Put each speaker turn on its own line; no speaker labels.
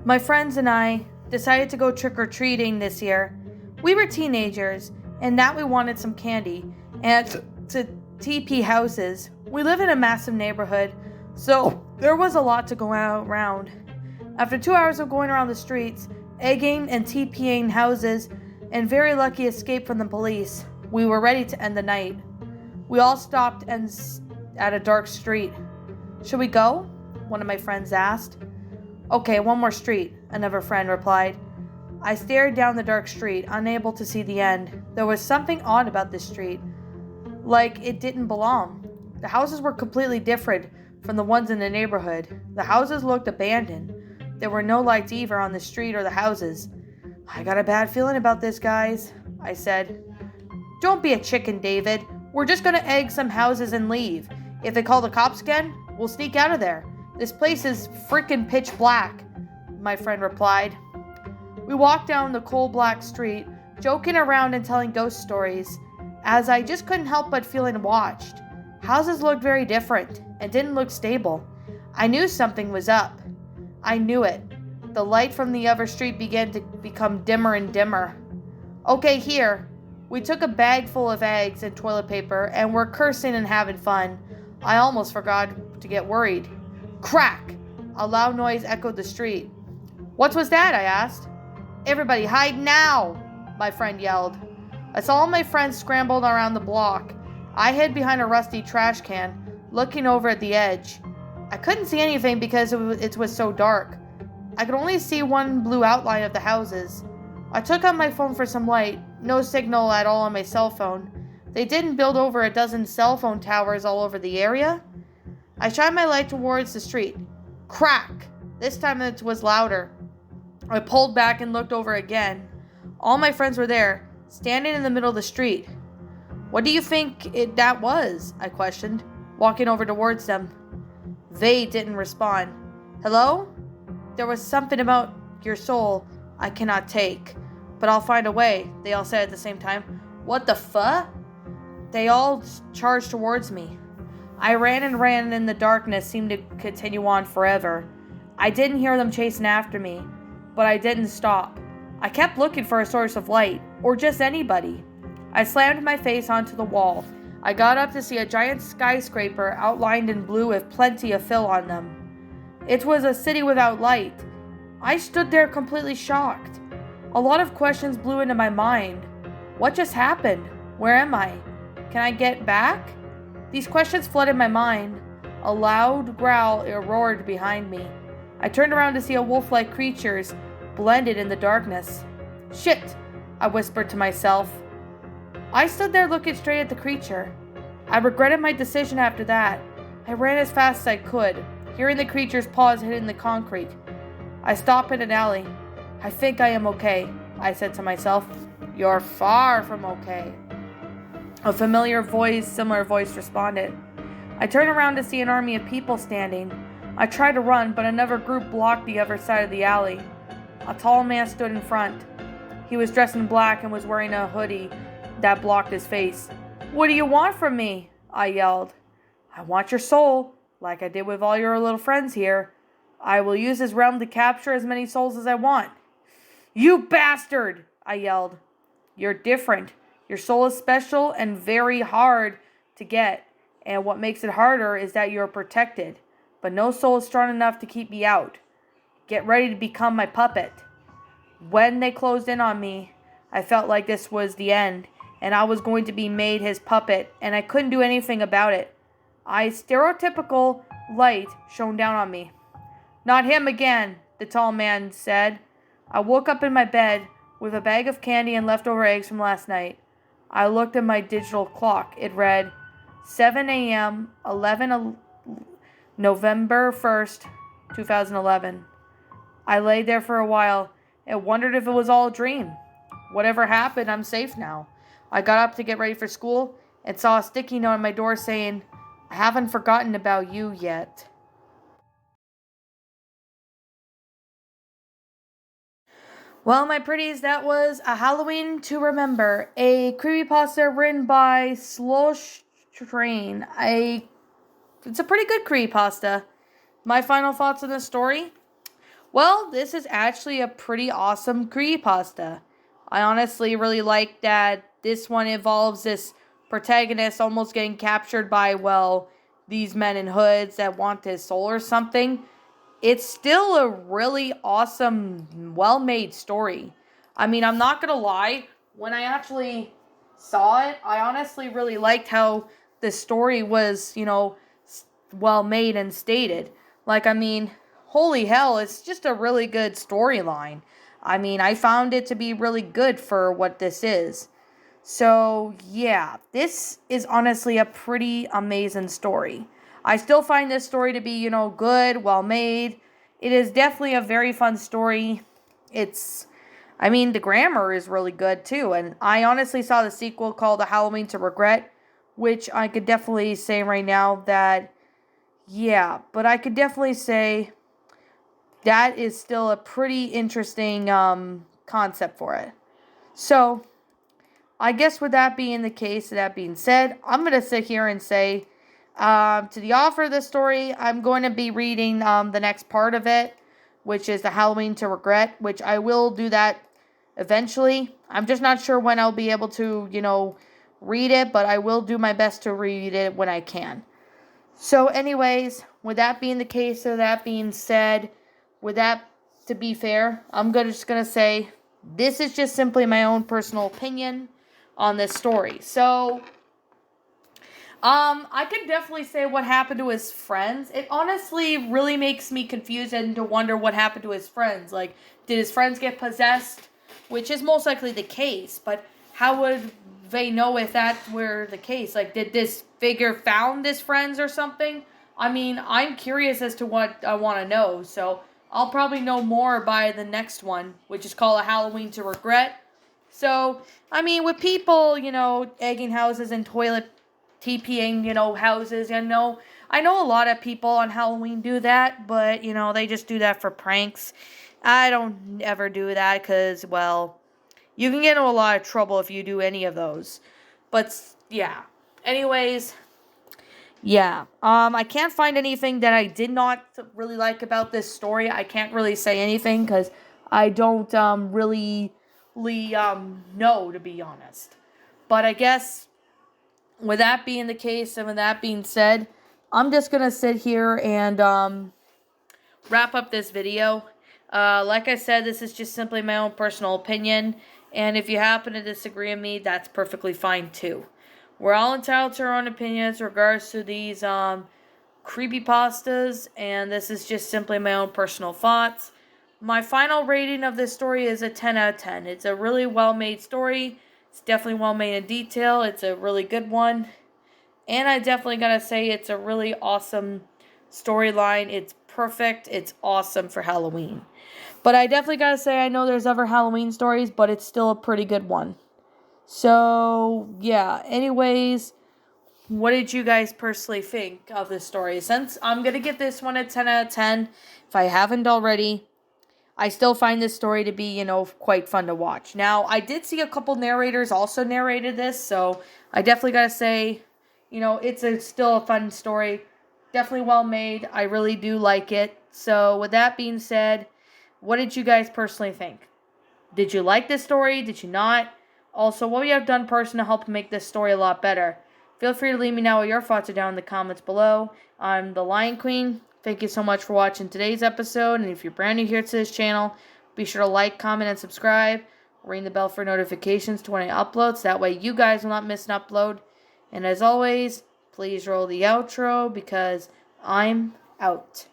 My friends and I decided to go trick-or-treating this year. We were teenagers, and that we wanted some candy, and to TP houses. We live in a massive neighborhood, so there was a lot to go around. After 2 hours of going around the streets, egging and TPing houses, and very lucky escape from the police, we were ready to end the night. We all stopped at a dark street. "Should we go?" one of my friends asked. "Okay, one more street," another friend replied. I stared down the dark street, unable to see the end. There was something odd about this street, like it didn't belong. The houses were completely different from the ones in the neighborhood. The houses looked abandoned. There were no lights either on the street or the houses. "I got a bad feeling about this, guys," I said. "Don't be a chicken, David. We're just gonna egg some houses and leave. If they call the cops again, we'll sneak out of there. This place is freaking pitch black," my friend replied. We walked down the coal-black street, joking around and telling ghost stories, as I just couldn't help but feeling watched. Houses looked very different and didn't look stable. I knew something was up. I knew it. The light from the other street began to become dimmer and dimmer. "Okay, here." We took a bag full of eggs and toilet paper and were cursing and having fun. I almost forgot to get worried. Crack! A loud noise echoed the street. "What was that?" I asked. "Everybody hide now!" my friend yelled. I saw all my friends scrambled around the block. I hid behind a rusty trash can, looking over at the edge. I couldn't see anything because it was so dark. I could only see one blue outline of the houses. I took out my phone for some light. No signal at all on my cell phone. They didn't build over a dozen cell phone towers all over the area. I shined my light towards the street. Crack! This time it was louder. I pulled back and looked over again. All my friends were there, standing in the middle of the street. "What do you think that was?" I questioned, walking over towards them. They didn't respond. "Hello? There was something about your soul I cannot take, but I'll find a way," they all said at the same time. "What the fuck?" They all charged towards me. I ran and the darkness seemed to continue on forever. I didn't hear them chasing after me, but I didn't stop. I kept looking for a source of light, or just anybody. I slammed my face onto the wall. I got up to see a giant skyscraper outlined in blue with plenty of fill on them. It was a city without light. I stood there completely shocked. A lot of questions blew into my mind. What just happened? Where am I? Can I get back? These questions flooded my mind. A loud growl roared behind me. I turned around to see a wolf-like creatures blended in the darkness. "Shit," I whispered to myself. I stood there looking straight at the creature. I regretted my decision after that. I ran as fast as I could, hearing the creature's paws hitting the concrete. I stopped in an alley. "I think I am okay," I said to myself. "You're far from okay." A similar voice responded. I turned around to see an army of people standing. I tried to run, but another group blocked the other side of the alley. A tall man stood in front. He was dressed in black and was wearing a hoodie that blocked his face. "What do you want from me?" I yelled. "I want your soul, like I did with all your little friends here. I will use this realm to capture as many souls as I want." "You bastard!" I yelled. "You're different. Your soul is special and very hard to get, and what makes it harder is that you're protected. But no soul is strong enough to keep me out. Get ready to become my puppet." When they closed in on me, I felt like this was the end, and I was going to be made his puppet, and I couldn't do anything about it. Stereotypical light shone down on me. "Not him again," the tall man said. I woke up in my bed with a bag of candy and leftover eggs from last night. I looked at my digital clock. It read 7 a.m., November 1st, 2011. I lay there for a while and wondered if it was all a dream. Whatever happened, I'm safe now. I got up to get ready for school and saw a sticky note on my door saying, "I haven't forgotten about you yet." Well, my pretties, that was A Halloween to Remember, a creepypasta written by SloshedTrain. It's a pretty good creepypasta. My final thoughts on this story? Well, this is actually a pretty awesome creepypasta. I honestly really like that this one involves this protagonist almost getting captured by, well, these men in hoods that want his soul or something. It's still a really awesome, well-made story. I mean, I'm not gonna lie, when I actually saw it, I honestly really liked how the story was, well made and stated. Like, I mean, holy hell, it's just a really good storyline. I mean, I found it to be really good for what this is. So, yeah, this is honestly a pretty amazing story. I still find this story to be, good, well made. It is definitely a very fun story. The grammar is really good too. And I honestly saw the sequel called A Halloween to Regret, which I could definitely say right now that, yeah, but I could definitely say that is still a pretty interesting concept for it. So, I guess with that being the case, that being said, I'm going to sit here and say, to the author of the story, I'm going to be reading the next part of it, which is the Halloween to Regret, which I will do that eventually. I'm just not sure when I'll be able to, read it, but I will do my best to read it when I can. So anyways, with that being the case, so that being said, with that, to be fair, just going to say, this is just simply my own personal opinion on this story. So, I could definitely say what happened to his friends. It honestly really makes me confused and to wonder what happened to his friends. Like, did his friends get possessed? Which is most likely the case, but how would they know if that were the case? Like, did this figure found his friends or something? I mean, I'm curious as to what I want to know, so I'll probably know more by the next one, which is called A Halloween to Regret. So, with people, egging houses and toilet TPing, houses, I know a lot of people on Halloween do that, but, they just do that for pranks. I don't ever do that because, well, you can get into a lot of trouble if you do any of those. But, yeah. Anyways, yeah. I can't find anything that I did not really like about this story. I can't really say anything because I don't, really know, to be honest. But I guess with that being the case and with that being said, I'm just going to sit here and wrap up this video. Like I said, this is just simply my own personal opinion. And if you happen to disagree with me, that's perfectly fine too. We're all entitled to our own opinions in regards to these creepypastas. And this is just simply my own personal thoughts. My final rating of this story is a 10 out of 10. It's a really well-made story. It's definitely well-made in detail. It's a really good one. And I definitely gotta say it's a really awesome storyline. It's perfect. It's awesome for Halloween. But I definitely gotta say I know there's other Halloween stories, but it's still a pretty good one. So, yeah. Anyways, what did you guys personally think of this story? Since I'm gonna give this one a 10 out of 10, if I haven't already, I still find this story to be, quite fun to watch. Now, I did see a couple narrators also narrated this, so I definitely gotta say, it's still a fun story. Definitely well made. I really do like it. So, with that being said, what did you guys personally think? Did you like this story? Did you not? Also, what would you have done personally to help make this story a lot better? Feel free to leave me know what your thoughts are down in the comments below. I'm the Lion Queen. Thank you so much for watching today's episode. And if you're brand new here to this channel, be sure to like, comment, and subscribe. Ring the bell for notifications to when I upload, so that way you guys will not miss an upload. And as always, please roll the outro because I'm out.